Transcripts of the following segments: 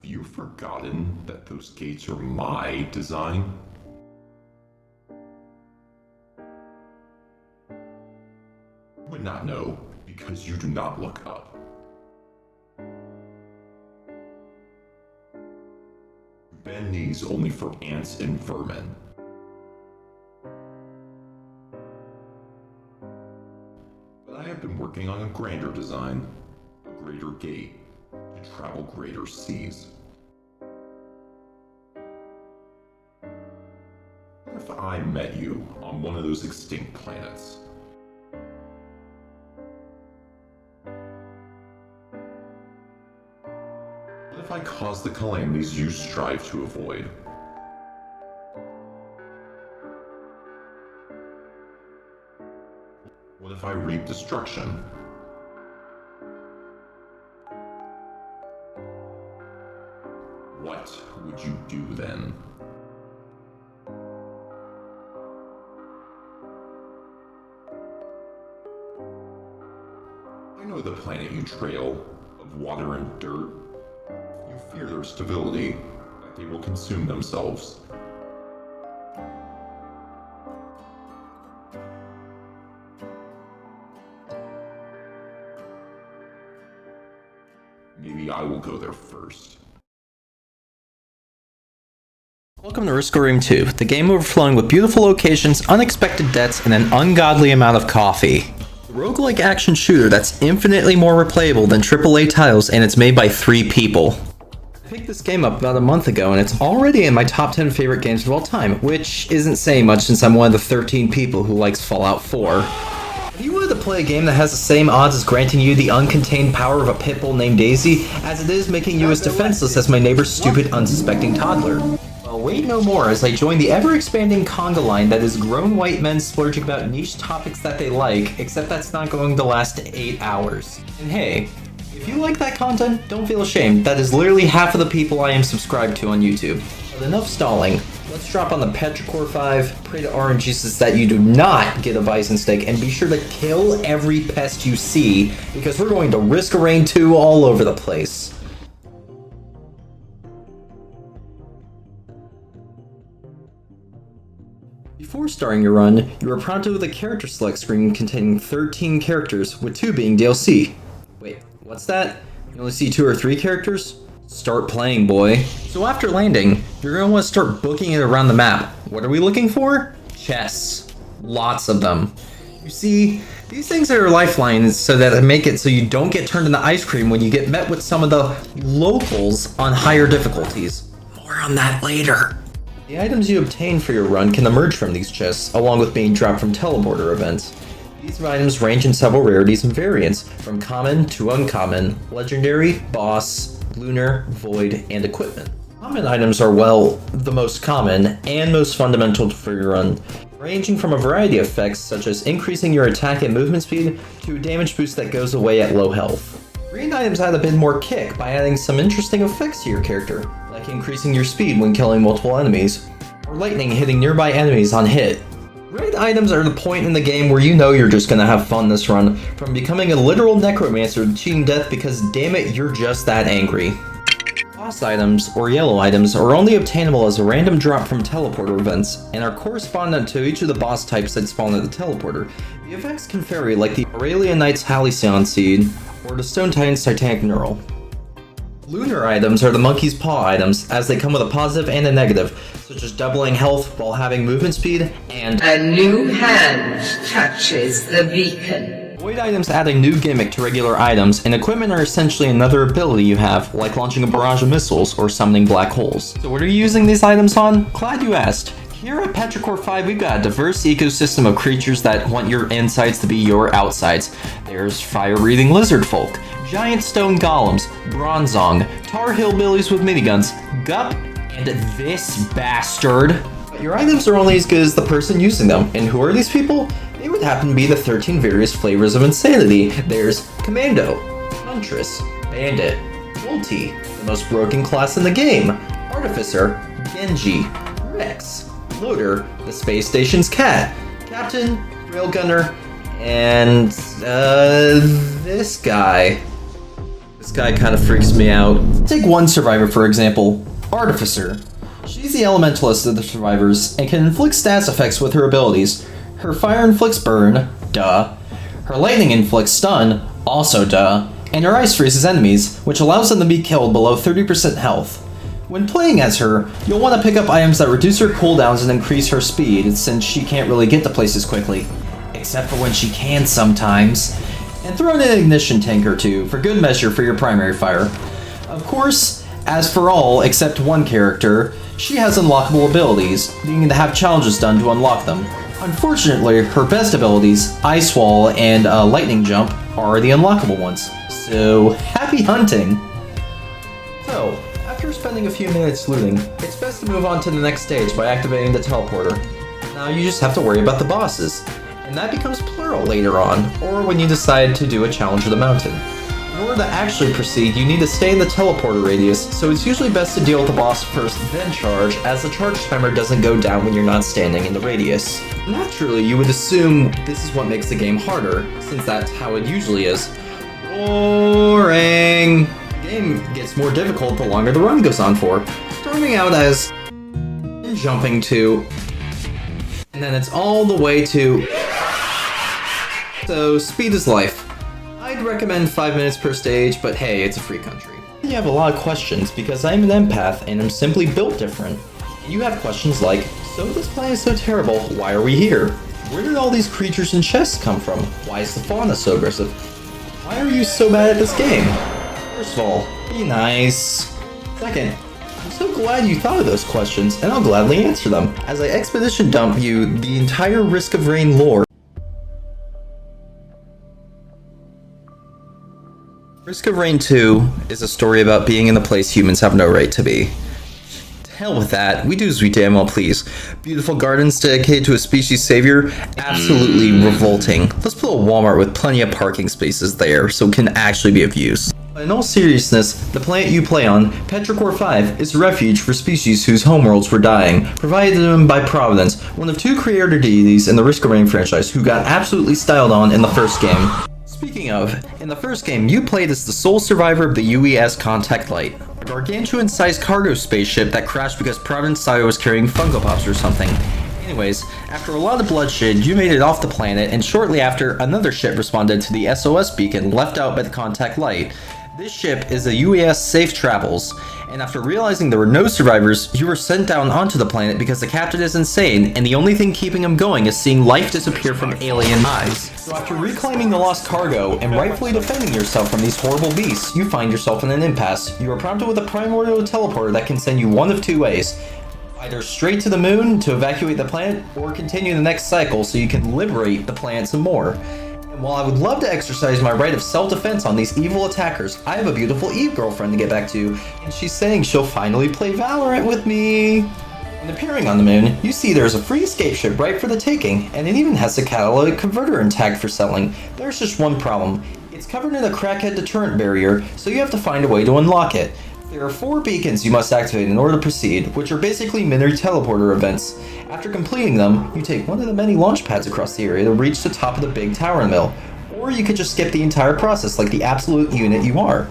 Have you forgotten that those gates are my design? You would not know because you do not look up. You bend knees only for ants and vermin. But I have been working on a grander design, a greater gate, to travel greater seas. What if I met you on one of those extinct planets? What if I caused the calamities you strive to avoid? What if I reap destruction? What would you do then? I know the planet you trail, of water and dirt. You fear their stability, that they will consume themselves. Maybe I will go there first. Welcome to Risk Room 2, the game overflowing with beautiful locations, unexpected deaths, and an ungodly amount of coffee. A roguelike action shooter that's infinitely more replayable than AAA titles, and it's made by 3 people. I picked this game up about a month ago, and it's already in my top 10 favorite games of all time, which isn't saying much since I'm one of the 13 people who likes Fallout 4. If you wanted to play a game that has the same odds as granting you the uncontained power of a pitbull named Daisy, as it is making you as defenseless as my neighbor's stupid, unsuspecting toddler. Well, wait no more as I join the ever-expanding conga line that is grown white men splurging about niche topics that they like, except that's not going to last 8 hours. And hey, if you like that content, don't feel ashamed. That is literally half of the people I am subscribed to on YouTube. But enough stalling. Let's drop on the Petrichor 5, pray to orange juices that you do not get a bison steak, and be sure to kill every pest you see, because we're going to Risk Rain 2 all over the place. Before starting your run, you are prompted with a character select screen containing 13 characters, with 2 being DLC. Wait, what's that? You only see 2 or 3 characters? Start playing, boy. So after landing, you're going to want to start booking it around the map. What are we looking for? Chests. Lots of them. You see, these things are your lifelines so that they make it so you don't get turned into ice cream when you get met with some of the locals on higher difficulties. More on that later. The items you obtain for your run can emerge from these chests, along with being dropped from teleporter events. These items range in several rarities and variants, from common to uncommon, legendary, boss, lunar, void, and equipment. Common items are, well, the most common and most fundamental for your run, ranging from a variety of effects such as increasing your attack and movement speed to a damage boost that goes away at low health. Green items add a bit more kick by adding some interesting effects to your character, like increasing your speed when killing multiple enemies, or lightning hitting nearby enemies on hit. Red items are the point in the game where you know you're just gonna have fun this run, from becoming a literal necromancer to cheating death because damn it, you're just that angry. Boss items, or yellow items, are only obtainable as a random drop from teleporter events, and are correspondent to each of the boss types that spawn at the teleporter. The effects can vary, like the Aurelian Knight's Halcyon Seed, or the Stone Titan's Titanic Neural. Lunar items are the Monkey's Paw items, as they come with a positive and a negative, such as doubling health while having movement speed, and a new hand touches the beacon. Void items add a new gimmick to regular items, and equipment are essentially another ability you have, like launching a barrage of missiles or summoning black holes. So what are you using these items on? Glad you asked. Here at Petrichor 5, we've got a diverse ecosystem of creatures that want your insides to be your outsides. There's fire-breathing lizard folk, giant stone golems, bronzong, tar hillbillies with miniguns, gup, and this bastard. But your items are only as good as the person using them, and who are these people? They would happen to be the 13 various flavors of insanity. There's Commando, Huntress, Bandit, Multi, the most broken class in the game, Artificer, Genji, Rex, Loader, the space station's cat, Captain, Railgunner, and this guy. This guy kind of freaks me out. take one survivor for example, Artificer. She's the elementalist of the survivors and can inflict stats effects with her abilities. Her fire inflicts burn, duh. Her lightning inflicts stun, also duh. And her ice freezes enemies, which allows them to be killed below 30% health. When playing as her, you'll want to pick up items that reduce her cooldowns and increase her speed, since she can't really get to places quickly. Except for when she can sometimes. And throw in an ignition tank or two, for good measure for your primary fire. Of course, as for all except one character, she has unlockable abilities, needing to have challenges done to unlock them. Unfortunately, her best abilities, Ice Wall and Lightning Jump, are the unlockable ones. So, happy hunting! So, after spending a few minutes looting, it's best to move on to the next stage by activating the teleporter. Now you just have to worry about the bosses, and that becomes plural later on, or when you decide to do a challenge of the mountain. In order to actually proceed, you need to stay in the teleporter radius, so it's usually best to deal with the boss first, then charge, as the charge timer doesn't go down when you're not standing in the radius. Naturally, you would assume this is what makes the game harder, since that's how it usually is. Boring! The game gets more difficult the longer the run goes on for, starting out as jumping to, and then it's all the way to, so speed is life. I'd recommend 5 minutes per stage, but hey, it's a free country. You have a lot of questions because I'm an empath and I'm simply built different. You have questions like, so this planet is so terrible, why are we here? Where did all these creatures and chests come from? Why is the fauna so aggressive? Why are you so bad at this game? First of all, be nice. Second, I'm so glad you thought of those questions, and I'll gladly answer them, as I expedition dump you the entire Risk of Rain lore. Risk of Rain 2 is a story about being in the place humans have no right to be. To hell with that, we do as we damn well please. Beautiful gardens dedicated to a species savior? Absolutely revolting. Let's put a Walmart with plenty of parking spaces there so it can actually be of use. In all seriousness, the planet you play on, Petrichor 5, is a refuge for species whose homeworlds were dying, provided to them by Providence, one of two creator deities in the Risk of Rain franchise who got absolutely styled on in the first game. Speaking of, in the first game, you played as the sole survivor of the UES Contact Light, a gargantuan-sized cargo spaceship that crashed because Providence thought it was carrying Funko Pops or something. Anyways, after a lot of bloodshed, you made it off the planet, and shortly after, another ship responded to the SOS beacon left out by the Contact Light. This ship is the UES Safe Travels, and after realizing there were no survivors, you were sent down onto the planet because the captain is insane, and the only thing keeping him going is seeing life disappear from alien eyes. So after reclaiming the lost cargo and rightfully defending yourself from these horrible beasts, you find yourself in an impasse. You are prompted with a primordial teleporter that can send you one of two ways. Either straight to the moon to evacuate the planet, or continue the next cycle so you can liberate the planet some more. And while I would love to exercise my right of self-defense on these evil attackers, I have a beautiful Eve girlfriend to get back to, and she's saying she'll finally play Valorant with me. When appearing on the moon, you see there's a free escape ship right for the taking, and it even has a catalytic converter intact for selling. There's just one problem. It's covered in a crackhead deterrent barrier, so you have to find a way to unlock it. There are 4 beacons you must activate in order to proceed, which are basically mini teleporter events. After completing them, you take one of the many launch pads across the area to reach the top of the big tower in the middle. Or you could just skip the entire process like the absolute unit you are.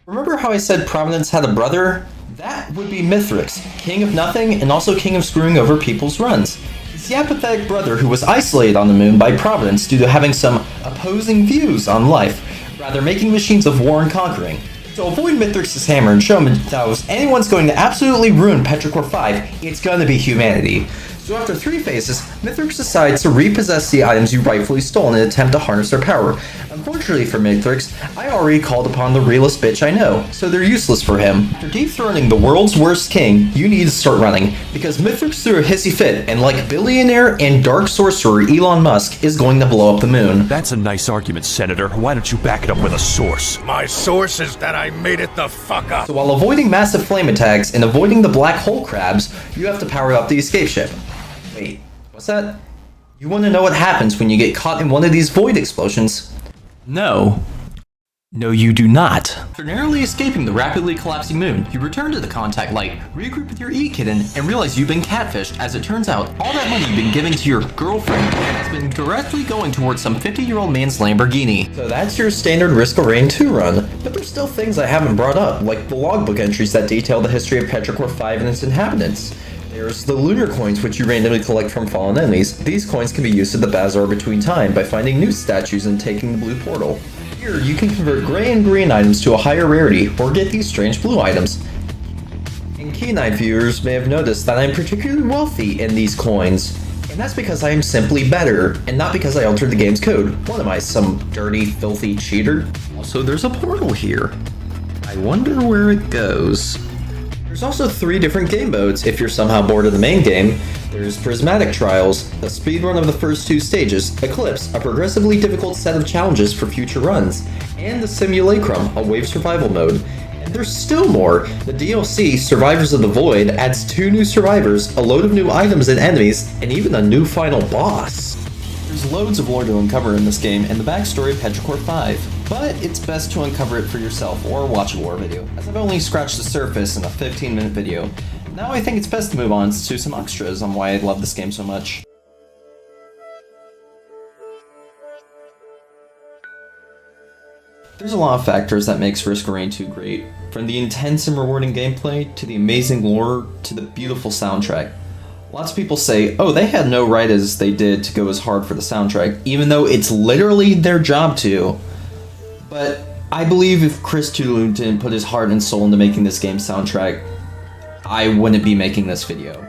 Remember how I said Providence had a brother? That would be Mithrix, king of nothing and also king of screwing over people's runs. He's the apathetic brother who was isolated on the moon by Providence due to having some opposing views on life, rather making machines of war and conquering. To avoid Mithrix's hammer and show him that if anyone's going to absolutely ruin Petrichor 5, it's gonna be humanity. So after 3 phases, Mithrix decides to repossess the items you rightfully stole in an attempt to harness their power. Unfortunately for Mithrix, I already called upon the realest bitch I know, so they're useless for him. After dethroning the world's worst king, you need to start running, because Mithrix threw a hissy fit, and like billionaire and dark sorcerer Elon Musk is going to blow up the moon. That's a nice argument, Senator. Why don't you back it up with a source? My source is that I made it the fuck up. So while avoiding massive flame attacks and avoiding the black hole crabs, you have to power up the escape ship. Wait, what's that? You want to know what happens when you get caught in one of these void explosions? No. No, you do not. After narrowly escaping the rapidly collapsing moon, you return to the contact light, regroup with your E-kitten, and realize you've been catfished. As it turns out, all that money you've been giving to your girlfriend has been directly going towards some 50-year-old man's Lamborghini. So that's your standard Risk of Rain 2 run, but there's still things I haven't brought up, like the logbook entries that detail the history of Petrichor 5 and its inhabitants. There's the lunar coins, which you randomly collect from fallen enemies. These coins can be used at the Bazaar between time by finding new statues and taking the blue portal. Here, you can convert gray and green items to a higher rarity, or get these strange blue items. And keen-eyed viewers may have noticed that I'm particularly wealthy in these coins, and that's because I am simply better, and not because I altered the game's code. What am I, some dirty, filthy cheater? Also, there's a portal here. I wonder where it goes. There's also 3 different game modes if you're somehow bored of the main game. There's Prismatic Trials, a speedrun of the first 2 stages, Eclipse, a progressively difficult set of challenges for future runs, and the Simulacrum, a wave survival mode. And there's still more. The DLC, Survivors of the Void, adds 2 new survivors, a load of new items and enemies, and even a new final boss. There's loads of lore to uncover in this game and the backstory of Petrichor 5, but it's best to uncover it for yourself or watch a lore video, as I've only scratched the surface in a 15-minute video. Now I think it's best to move on to some extras on why I love this game so much. There's a lot of factors that makes Risk of Rain 2 great, from the intense and rewarding gameplay, to the amazing lore, to the beautiful soundtrack. Lots of people say, oh, they had no right as they did to go as hard for the soundtrack, even though it's literally their job to. But I believe if Christodoulou didn't put his heart and soul into making this game's soundtrack, I wouldn't be making this video.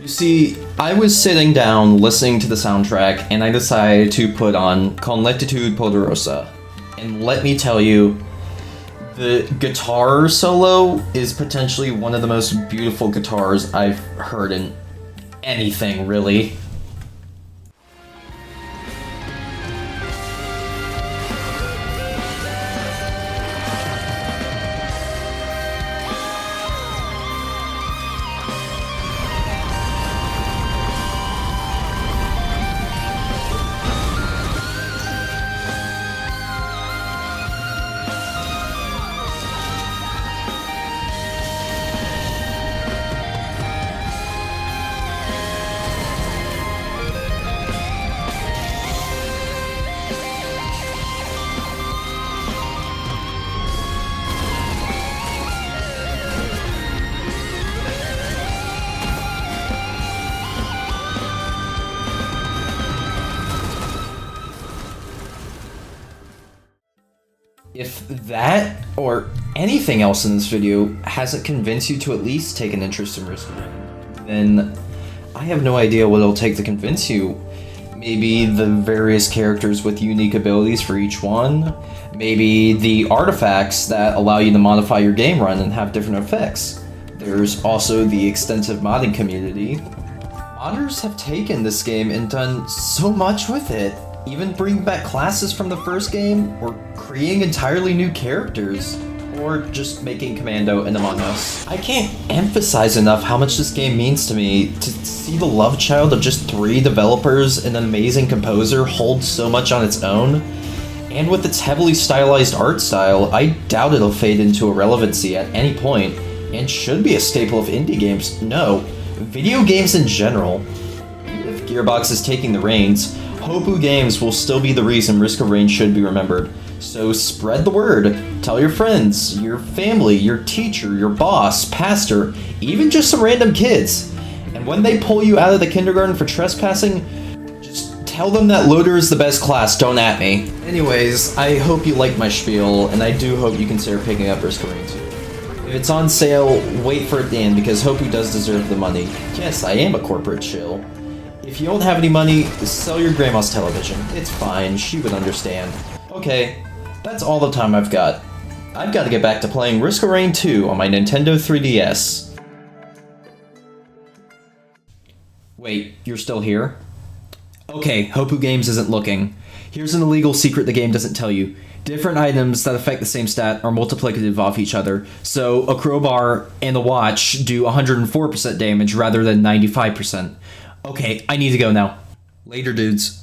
You see, I was sitting down listening to the soundtrack and I decided to put on Lentitud Poderosa. And let me tell you, the guitar solo is potentially one of the most beautiful guitars I've heard in anything, really. If that, or anything else in this video, hasn't convinced you to at least take an interest in Risk of Rain, then I have no idea what it'll take to convince you. Maybe the various characters with unique abilities for each one, maybe the artifacts that allow you to modify your game run and have different effects. There's also the extensive modding community. Modders have taken this game and done so much with it. Even bringing back classes from the first game, or creating entirely new characters, or just making Commando and Among Us. I can't emphasize enough how much this game means to me. To see the love child of just 3 developers and an amazing composer hold so much on its own, and with its heavily stylized art style, I doubt it'll fade into irrelevancy at any point, and should be a staple of indie games. No, video games in general. Even if Gearbox is taking the reins, Hopu Games will still be the reason Risk of Rain should be remembered. So spread the word. Tell your friends, your family, your teacher, your boss, pastor, even just some random kids. And when they pull you out of the kindergarten for trespassing, just tell them that Loader is the best class, don't at me. Anyways, I hope you like my spiel, and I do hope you consider picking up Risk of Rain 2. If it's on sale, wait for it to end, because Hopu does deserve the money. Yes, I am a corporate shill. If you don't have any money, sell your grandma's television. It's fine, she would understand. Okay, that's all the time I've got. I've got to get back to playing Risk of Rain 2 on my Nintendo 3DS. Wait, you're still here? Okay, Hopu Games isn't looking. Here's an illegal secret the game doesn't tell you. Different items that affect the same stat are multiplicative off each other, so a crowbar and a watch do 104% damage rather than 95%. Okay, I need to go now. Later, dudes.